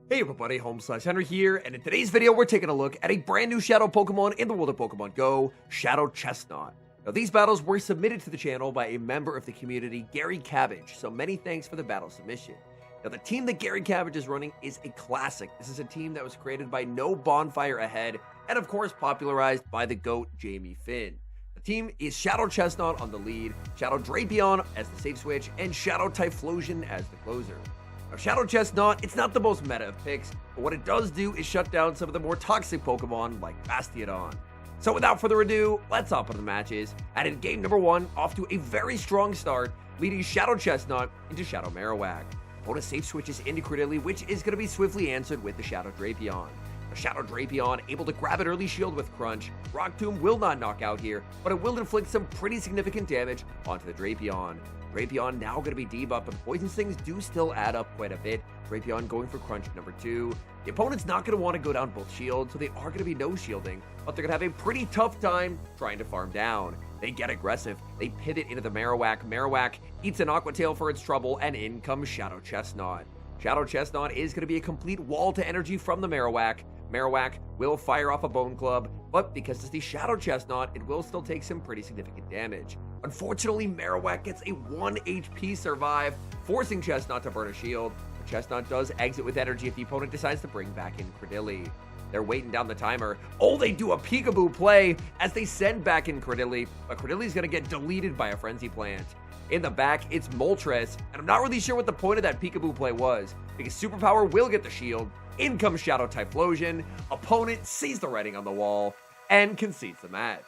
Hey everybody, HomeSliceHenry here, and in today's video we're taking a look at a brand new Shadow Pokemon in the world of Pokemon Go, Shadow Chesnaught. Now these battles were submitted to the channel by a member of the community, Gary Cabbage, so many thanks for the battle submission. Now the team that Gary Cabbage is running is a classic. This is a team that was created by No Bonfire Ahead, and of course popularized by the GOAT, Jamie Finn. The team is Shadow Chesnaught on the lead, Shadow Drapeon as the safe switch, and Shadow Typhlosion as the closer. Now, Shadow Chesnaught, it's not the most meta of picks, but what it does do is shut down some of the more toxic Pokemon like Bastiodon. So without further ado, let's hop into the matches. And in game number 1, off to a very strong start, leading Shadow Chesnaught into Shadow Marowak. Opponent safe switches into Credilli, which is going to be swiftly answered with the Shadow Drapeon. The Shadow Drapeon able to grab an early shield with Crunch. Rock Tomb will not knock out here, but it will inflict some pretty significant damage onto the Drapeon. Drapeon now going to be debuffed, but the Poison Stings do still add up quite a bit. Drapeon going for Crunch at number 2. The opponent's not going to want to go down both shields, so they are going to be no shielding, but they're going to have a pretty tough time trying to farm down. They get aggressive. They pivot into the Marowak. Marowak eats an Aqua Tail for its trouble, and in comes Shadow Chesnaught. Shadow Chesnaught is going to be a complete wall to energy from the Marowak. Marowak will fire off a Bone Club, but because it's the Shadow Chesnaught, it will still take some pretty significant damage. Unfortunately, Marowak gets a 1 HP survive, forcing Chesnaught to burn a shield. But Chesnaught does exit with energy if the opponent decides to bring back in Credilli. They're waiting down the timer. Oh, they do a peekaboo play as they send back in Credilli, but Credilli's going to get deleted by a Frenzy Plant. In the back, it's Moltres, and I'm not really sure what the point of that peekaboo play was, because Superpower will get the shield. In comes Shadow Typhlosion. Opponent sees the writing on the wall and concedes the match.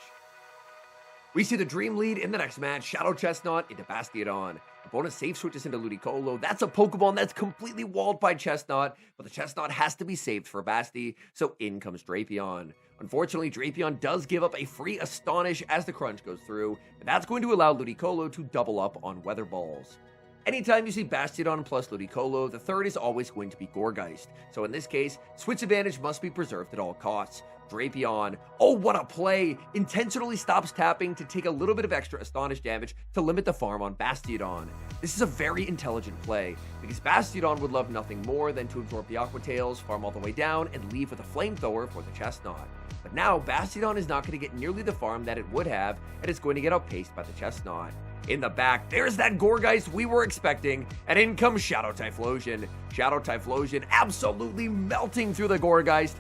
We see the Dream lead in the next match, Shadow Chesnaught into Bastiodon. Opponent safe switches into Ludicolo. That's a Pokemon that's completely walled by Chesnaught, but the Chesnaught has to be saved for Basti, so in comes Drapeon. Unfortunately, Drapeon does give up a free Astonish as the Crunch goes through, but that's going to allow Ludicolo to double up on Weather Balls. Anytime you see Bastiodon plus Ludicolo, the third is always going to be Gourgeist. So in this case, switch advantage must be preserved at all costs. Drapeon, oh what a play, intentionally stops tapping to take a little bit of extra Astonish damage to limit the farm on Bastiodon. This is a very intelligent play, because Bastiodon would love nothing more than to absorb the Aqua Tails, farm all the way down, and leave with a Flamethrower for the Chesnaught. But now, Bastiodon is not going to get nearly the farm that it would have, and it's going to get outpaced by the Chesnaught. In the back, there's that Gourgeist we were expecting, and in comes Shadow Typhlosion. Shadow Typhlosion absolutely melting through the Gourgeist.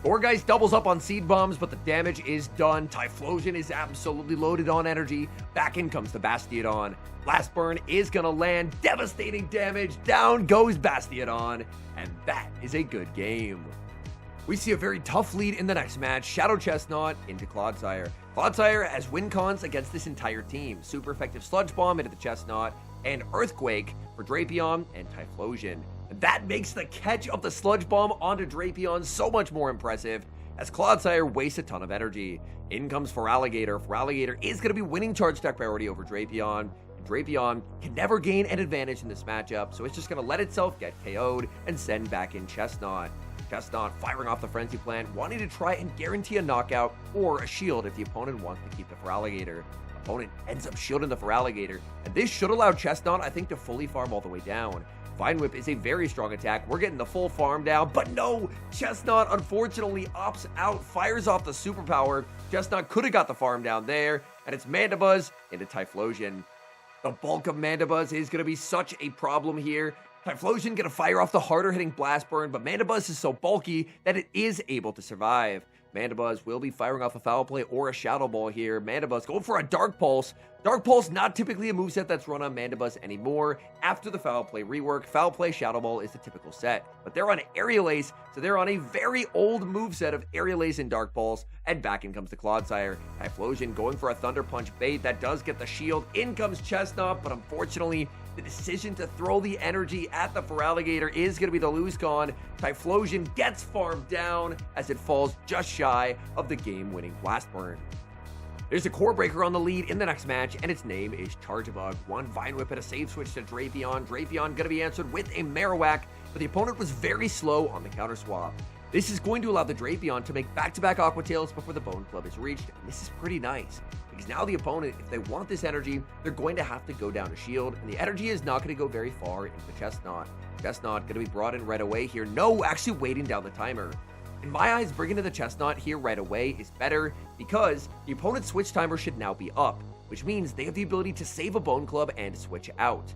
Gourgeist doubles up on Seed Bombs, but the damage is done. Typhlosion is absolutely loaded on energy. Back in comes the Bastiodon. Blast Burn is going to land devastating damage. Down goes Bastiodon, and that is a good game. We see a very tough lead in the next match, Shadow Chesnaught into Clodsire. Clodsire has win cons against this entire team. Super effective Sludge Bomb into the Chesnaught, and Earthquake for Drapeon and Typhlosion. And that makes the catch of the Sludge Bomb onto Drapeon so much more impressive, as Clodsire wastes a ton of energy. In comes Feraligatr. Feraligatr is going to be winning charge deck priority over Drapeon. Drapeon can never gain an advantage in this matchup, so it's just going to let itself get KO'd and send back in Chesnaught. Chesnaught firing off the Frenzy Plant, wanting to try and guarantee a knockout or a shield if the opponent wants to keep the Feraligatr. Opponent ends up shielding the Feraligatr, and this should allow Chesnaught, I think, to fully farm all the way down. Vine Whip is a very strong attack. We're getting the full farm down, but no! Chesnaught unfortunately opts out, fires off the Superpower. Chesnaught could have got the farm down there, and it's Mandibuzz into Typhlosion. The bulk of Mandibuzz is going to be such a problem here. Typhlosion going to fire off the harder hitting Blast Burn, but Mandibuzz is so bulky that it is able to survive. Mandibuzz will be firing off a Foul Play or a Shadow Ball here. Mandibuzz going for a Dark Pulse. Dark Pulse not typically a moveset that's run on Mandibuzz anymore. After the Foul Play rework, Foul Play Shadow Ball is the typical set. But they're on Aerial Ace, so they're on a very old moveset of Aerial Ace and Dark Pulse. And back in comes the Clodsire. Typhlosion going for a Thunder Punch bait. That does get the shield. In comes Chesnaught, but unfortunately, the decision to throw the energy at the Feraligatr is going to be the lose con. Typhlosion gets farmed down as it falls just shy of the game-winning Blast Burn. There's a Core Breaker on the lead in the next match, and its name is Charjabug. One Vine Whip and a save switch to Drapeon. Drapeon going to be answered with a Marowak, but the opponent was very slow on the counter swap. This is going to allow the Drapeon to make back-to-back Aqua Tails before the Bone Club is reached, and this is pretty nice, because now the opponent, if they want this energy, they're going to have to go down a shield, and the energy is not going to go very far into Chesnaught. Chesnaught going to be brought in right away here. No, actually waiting down the timer. In my eyes, bringing in the Chesnaught here right away is better, because the opponent's switch timer should now be up, which means they have the ability to save a Bone Club and switch out.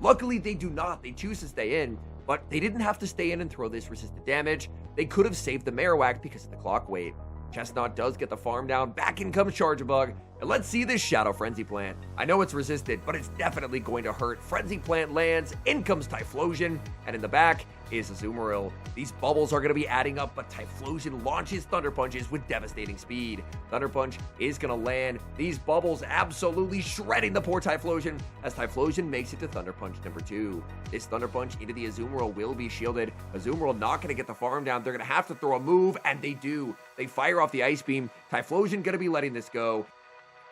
Luckily, they do not. They choose to stay in, but they didn't have to stay in and throw this resisted damage. They could have saved the Marowak because of the clock wait. Chesnaught does get the farm down. Back in comes Charjabug. And let's see this Shadow Frenzy Plant. I know it's resisted, but it's definitely going to hurt. Frenzy Plant lands. In comes Typhlosion. And in the back is Azumarill. These bubbles are going to be adding up, but Typhlosion launches Thunder Punches with devastating speed. Thunder Punch is going to land. These bubbles absolutely shredding the poor Typhlosion as Typhlosion makes it to Thunder Punch number 2. This Thunder Punch into the Azumarill will be shielded. Azumarill not going to get the farm down. They're going to have to throw a move, and they do. They fire off the Ice Beam. Typhlosion going to be letting this go.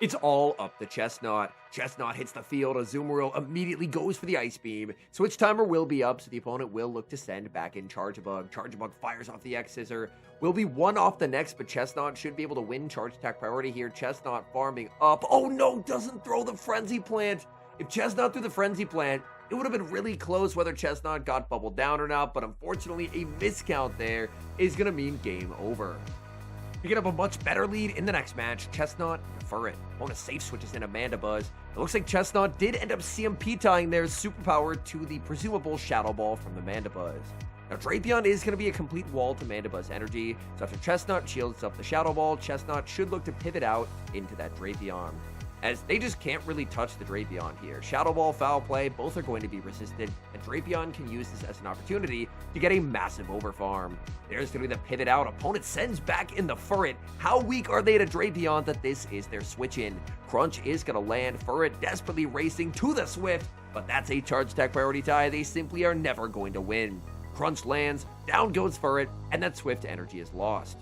It's all up to Chesnaught. Chesnaught hits the field. Azumarill immediately goes for the Ice Beam. Switch timer will be up, so the opponent will look to send back in Charjabug. Charjabug fires off the X-Scissor. Will be one off the next, but Chesnaught should be able to win charge attack priority here. Chesnaught farming up. Oh no, doesn't throw the Frenzy Plant. If Chesnaught threw the Frenzy Plant, it would have been really close whether Chesnaught got bubbled down or not, but unfortunately, a miscount there is going to mean game over. Picking up a much better lead in the next match, Chesnaught and Furret. Opponent safe switches in Amanda Buzz. It looks like Chesnaught did end up CMP tying their superpower to the presumable Shadow Ball from the Mandibuzz. Now Drapeon is going to be a complete wall to Mandibuzz energy, so after Chesnaught shields up the Shadow Ball, Chesnaught should look to pivot out into that Drapeon, as they just can't really touch the Drapeon here. Shadow Ball, Foul Play, both are going to be resisted, and Drapeon can use this as an opportunity to get a massive overfarm. There's going to be the pivot out. Opponent sends back in the Furret. How weak are they to Drapeon that this is their switch-in? Crunch is going to land. Furret desperately racing to the Swift, but that's a charge attack priority tie. They simply are never going to win. Crunch lands, down goes Furret, and that Swift energy is lost.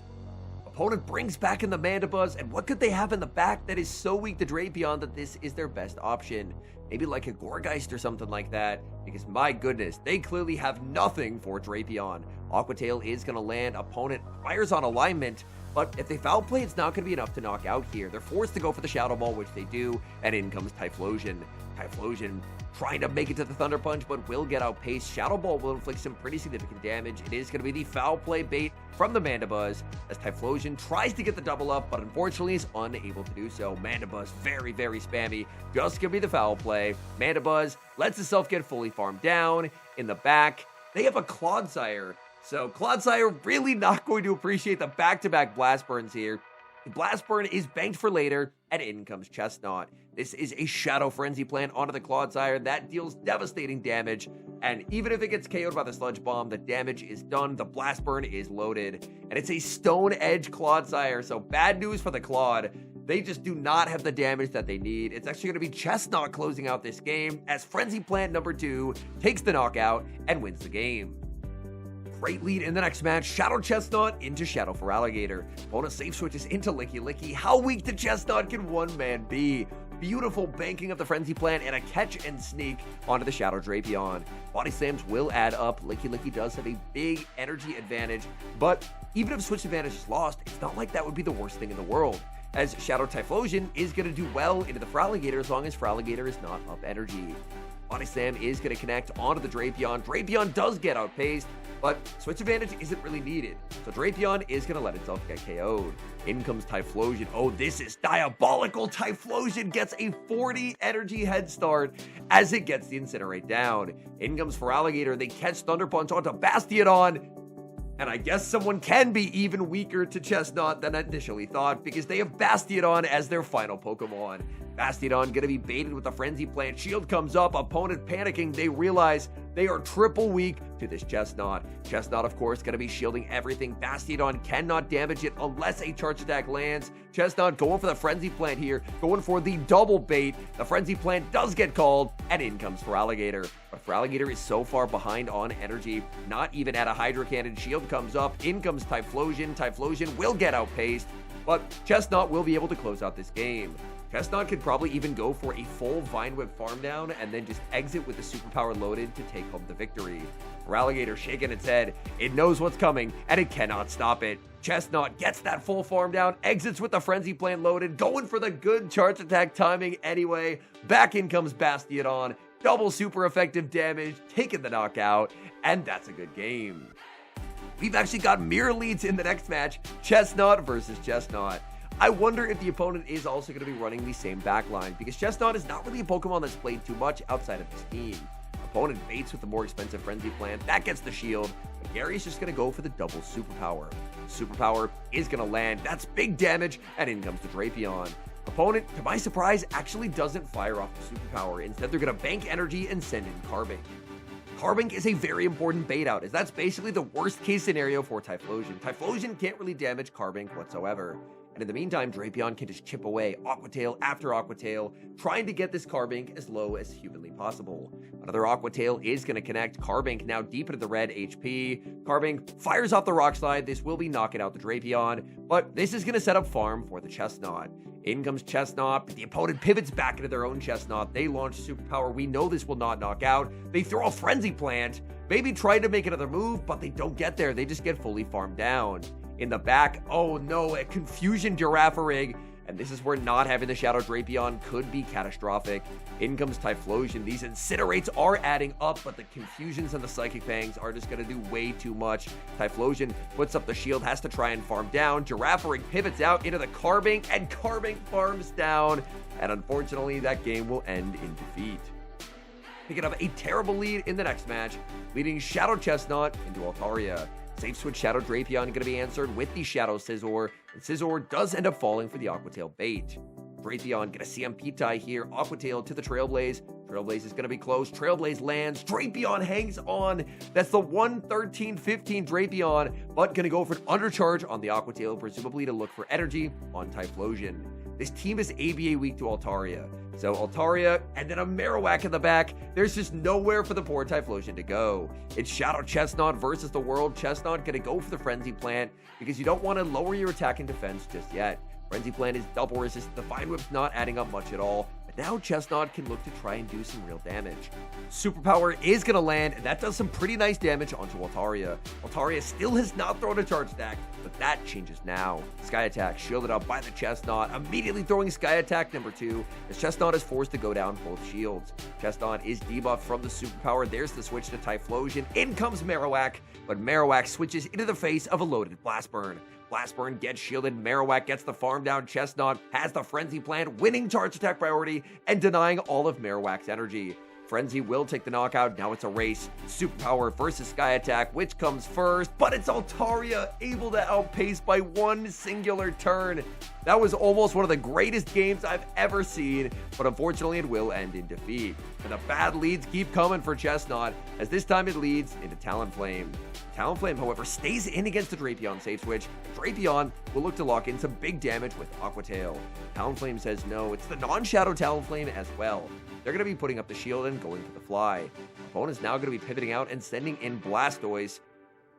Opponent brings back in the Mandibuzz, and what could they have in the back that is so weak to Drapeon that this is their best option? Maybe like a Gourgeist or something like that, because my goodness, they clearly have nothing for Drapeon. Aqua Tail is going to land. Opponent fires on alignment, but if they foul play, it's not going to be enough to knock out here. They're forced to go for the Shadow Ball, which they do, and in comes Typhlosion. Typhlosion trying to make it to the Thunder Punch, but will get outpaced. Shadow Ball will inflict some pretty significant damage. It is going to be the foul play bait from the Mandibuzz, as Typhlosion tries to get the double up, but unfortunately is unable to do so. Mandibuzz very, very spammy. Just going to be the foul play. Mandibuzz lets itself get fully farmed down. In the back, they have a Clodsire. So Clodsire really not going to appreciate the back-to-back Blast Burns here. The Blast Burn is banked for later, and in comes Chesnaught. This is a Shadow Frenzy Plant onto the Clodsire that deals devastating damage, and even if it gets KO'd by the Sludge Bomb, the damage is done, the Blast Burn is loaded, and it's a Stone Edge Clodsire, so bad news for the Clod. They just do not have the damage that they need. It's actually going to be Chesnaught closing out this game, as Frenzy Plant number 2 takes the knockout and wins the game. Great lead in the next match. Shadow Chesnaught into Shadow Feraligatr. Opponent safe switches into Licky Licky. How weak to Chesnaught can one man be? Beautiful banking of the Frenzy Plant and a catch and sneak onto the Shadow Drapeon. Body slams will add up. Licky Licky does have a big energy advantage, but even if switch advantage is lost, it's not like that would be the worst thing in the world, as Shadow Typhlosion is going to do well into the Feraligatr as long as Feraligatr is not up energy. Body Slam is going to connect onto the Drapeon. Drapeon does get outpaced, but switch advantage isn't really needed, so Drapeon is going to let itself get KO'd. In comes Typhlosion. Oh, this is diabolical. Typhlosion gets a 40 energy head start as it gets the Incinerate down. In comes Feraligatr. They catch Thunder Punch onto Bastiodon, and I guess someone can be even weaker to Chesnaught than initially thought, because they have Bastiodon as their final Pokemon. Bastiodon gonna be baited with the Frenzy Plant. Shield comes up, opponent panicking. They realize they are triple weak to this Chesnaught. Chesnaught, of course, gonna be shielding everything. Bastiodon cannot damage it unless a charge attack lands. Chesnaught going for the Frenzy Plant here, going for the double bait. The Frenzy Plant does get called, and in comes Feraligatr. But Feraligatr is so far behind on energy, not even at a Hydro Cannon. Shield comes up, in comes Typhlosion. Typhlosion will get outpaced, but Chesnaught will be able to close out this game. Chesnaught could probably even go for a full Vine Whip farm down and then just exit with the superpower loaded to take home the victory. Alligator shaking its head. It knows what's coming and it cannot stop it. Chesnaught gets that full farm down, exits with the Frenzy Plant loaded, going for the good charge attack timing anyway. Back in comes Bastiodon, double super effective damage, taking the knockout, and that's a good game. We've actually got mirror leads in the next match, Chesnaught versus Chesnaught. I wonder if the opponent is also going to be running the same backline, because Chesnaught is not really a Pokemon that's played too much outside of this team. Opponent baits with the more expensive Frenzy Plant, that gets the shield, but Gary's just going to go for the double superpower. Superpower is going to land, that's big damage, and in comes the Drapeon. Opponent, to my surprise, actually doesn't fire off the superpower. Instead, they're going to bank energy and send in Carbink. Carbink is a very important bait out, as that's basically the worst case scenario for Typhlosion. Typhlosion can't really damage Carbink whatsoever. And in the meantime, Drapeon can just chip away Aqua Tail after Aqua Tail, trying to get this Carbink as low as humanly possible. Another Aqua Tail is going to connect. Carbink now deep into the red HP. Carbink fires off the Rock Slide. This will be knocking out the Drapeon, but this is going to set up farm for the Chesnaught. In comes Chesnaught, but the opponent pivots back into their own Chesnaught. They launch Superpower. We know this will not knock out. They throw a Frenzy Plant, maybe try to make another move, but they don't get there. They just get fully farmed down. In the back, oh no, a Confusion Girafarig, and this is where not having the Shadow Drapeon could be catastrophic. In comes Typhlosion. These Incinerates are adding up, but the Confusions and the Psychic Fangs are just going to do way too much. Typhlosion puts up the shield, has to try and farm down. Girafarig pivots out into the Carbink, and Carbink farms down, and unfortunately, that game will end in defeat. Picking up a terrible lead in the next match, leading Shadow Chesnaught into Altaria. Safe switch Shadow Drapeon going to be answered with the Shadow Scizor, and Scizor does end up falling for the Aqua Tail bait. Drapeon get a CMP tie here, Aqua Tail to the Trailblaze. Trailblaze is going to be close, Trailblaze lands, Drapeon hangs on. That's the 113-15 Drapeon, but going to go for an undercharge on the Aqua Tail, presumably to look for energy on Typhlosion. This team is ABA weak to Altaria. So Altaria and then a Marowak in the back. There's just nowhere for the poor Typhlosion to go. It's Shadow Chesnaught versus the world. Chesnaught gonna go for the Frenzy Plant because you don't want to lower your attack and defense just yet. Frenzy Plant is double resistant. The Vine Whip's not adding up much at all. But now Chesnaught can look to try and do some real damage. Superpower is going to land, and that does some pretty nice damage onto Altaria. Altaria still has not thrown a charge attack, but that changes now. Sky Attack shielded up by the Chesnaught, immediately throwing Sky Attack number 2, as Chesnaught is forced to go down both shields. Chesnaught is debuffed from the superpower. There's the switch to Typhlosion. In comes Marowak, but Marowak switches into the face of a loaded Blast Burn. Blast Burn gets shielded, Marowak gets the farm down, Chesnaught has the Frenzy Plant, winning charge attack priority and denying all of Marowak's energy. Frenzy will take the knockout, now it's a race. Superpower versus Sky Attack, which comes first, but it's Altaria able to outpace by one singular turn. That was almost one of the greatest games I've ever seen, but unfortunately it will end in defeat. And the bad leads keep coming for Chesnaught, as this time it leads into Talonflame. Talonflame, however, stays in against the Drapeon safe switch. Drapeon will look to lock in some big damage with Aqua Tail. Talonflame says no, it's the non-shadow Talonflame as well. They're going to be putting up the shield and going for the fly. Opponent's now going to be pivoting out and sending in Blastoise.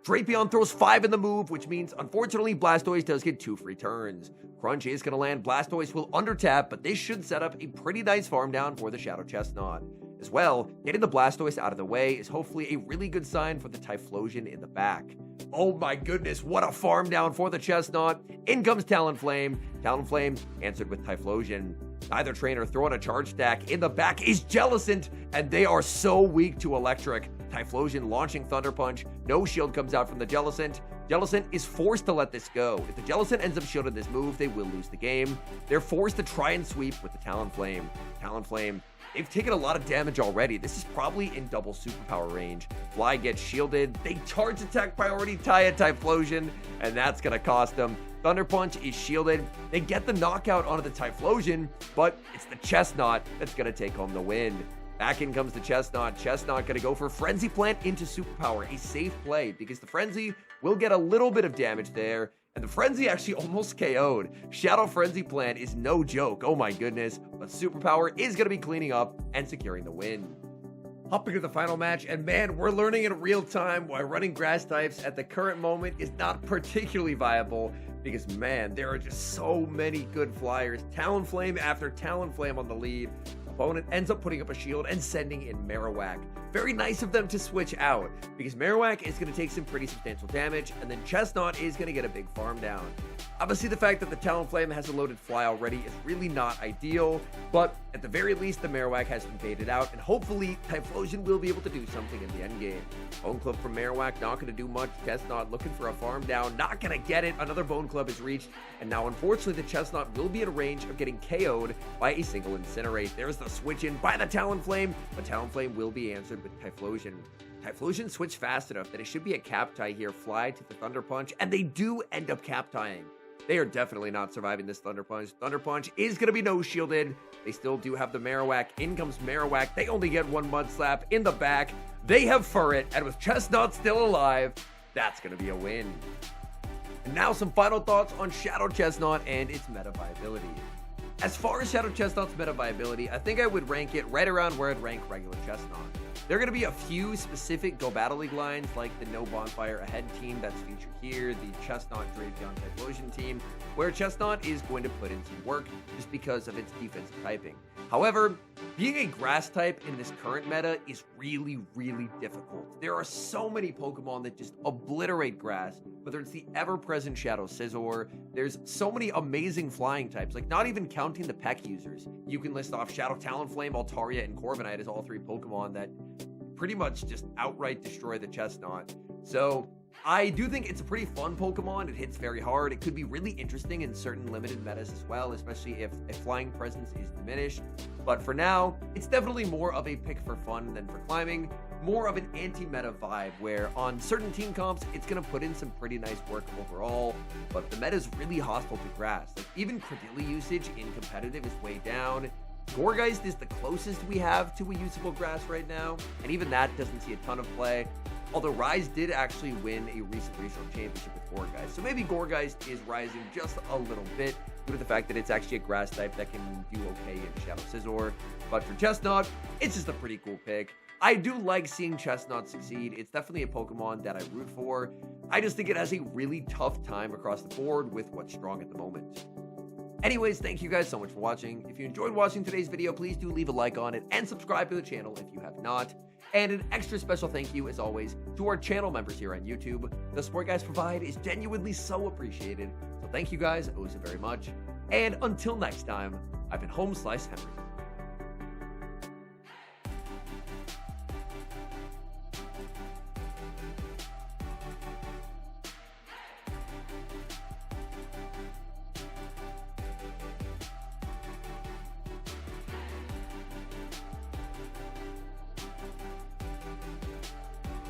Drapeon throws 5 in the move, which means, unfortunately, Blastoise does get 2 free turns. Crunch is going to land. Blastoise will undertap, but this should set up a pretty nice farm down for the Shadow Chesnaught. As well, getting the Blastoise out of the way is hopefully a really good sign for the Typhlosion in the back. Oh my goodness, what a farm down for the Chesnaught. In comes Talonflame. Talonflame answered with Typhlosion. Neither trainer throwing a charge stack. In the back is Jellicent, and they are so weak to electric. Typhlosion launching Thunder Punch. No shield comes out from the Jellicent. Jellicent is forced to let this go. If the Jellicent ends up shielding this move, they will lose the game. They're forced to try and sweep with the Talonflame. Talonflame, they've taken a lot of damage already. This is probably in double superpower range. Fly gets shielded. They charge attack priority tie a Typhlosion, and that's going to cost them. Thunder Punch is shielded. They get the knockout onto the Typhlosion, but it's the Chesnaught that's going to take home the win. Back in comes the Chesnaught. Chesnaught going to go for Frenzy Plant into Superpower. A safe play because the Frenzy will get a little bit of damage there. And the Frenzy actually almost KO'd. Shadow Frenzy Plant is no joke. Oh my goodness. But Superpower is going to be cleaning up and securing the win. Hopping to the final match, and man, we're learning in real time why running grass types at the current moment is not particularly viable, because man, there are just so many good flyers. Talonflame after Talonflame on the lead. Opponent ends up putting up a shield and sending in Marowak. Very nice of them to switch out, because Marowak is going to take some pretty substantial damage, and then Chesnaught is going to get a big farm down. Obviously, the fact that the Talonflame has a loaded fly already is really not ideal, but at the very least, the Marowak has been baited out, and hopefully, Typhlosion will be able to do something in the endgame. Bone Club from Marowak, not going to do much. Chesnaught looking for a farm down, not going to get it. Another Bone Club is reached, and now, unfortunately, the Chesnaught will be in range of getting KO'd by a single Incinerate. There's the switch in by the Talonflame, but Talonflame will be answered with Typhlosion. Typhlosion switched fast enough that it should be a cap tie here, fly to the Thunder Punch, and they do end up cap tying. They are definitely not surviving this Thunder Punch. Thunder Punch is going to be no-shielded. They still do have the Marowak. In comes Marowak. They only get one Mud Slap in the back. They have Furret, and with Chesnaught still alive, that's going to be a win. And now some final thoughts on Shadow Chesnaught and its meta viability. As far as Shadow Chesnaught's meta viability, I think I would rank it right around where I'd rank regular Chesnaught. There are going to be a few specific Go Battle League lines, like the No Bonfire Ahead team that's featured here, the Chesnaught Drapeon Typhlosion team, where Chesnaught is going to put in some work just because of its defensive typing. However, being a grass type in this current meta is really, really difficult. There are so many Pokemon that just obliterate grass, whether it's the ever-present Shadow Scizor. There's so many amazing flying types, like not even counting the Peck users. You can list off Shadow Talonflame, Altaria, and Corviknight as all three Pokemon that pretty much just outright destroy the Chesnaught. So I do think it's a pretty fun Pokemon. It hits very hard. It could be really interesting in certain limited metas as well, especially if a flying presence is diminished. But for now, it's definitely more of a pick for fun than for climbing, more of an anti-meta vibe, where on certain team comps, it's going to put in some pretty nice work overall, but the meta is really hostile to grass. Like, even Credilli usage in competitive is way down. Gourgeist is the closest we have to a usable grass right now, and even that doesn't see a ton of play. Although Rise did actually win a recent regional championship with Gourgeist, so maybe Gourgeist is rising just a little bit due to the fact that it's actually a grass type that can do okay in Shadow Scizor. But for Chesnaught, it's just a pretty cool pick. I do like seeing Chesnaught succeed. It's definitely a Pokemon that I root for. I just think it has a really tough time across the board with what's strong at the moment. Anyways, thank you guys so much for watching. If you enjoyed watching today's video, please do leave a like on it and subscribe to the channel if you have not. And an extra special thank you, as always, to our channel members here on YouTube. The support you guys provide is genuinely so appreciated. So thank you guys, oh so very much. And until next time, I've been HomeSliceHenry.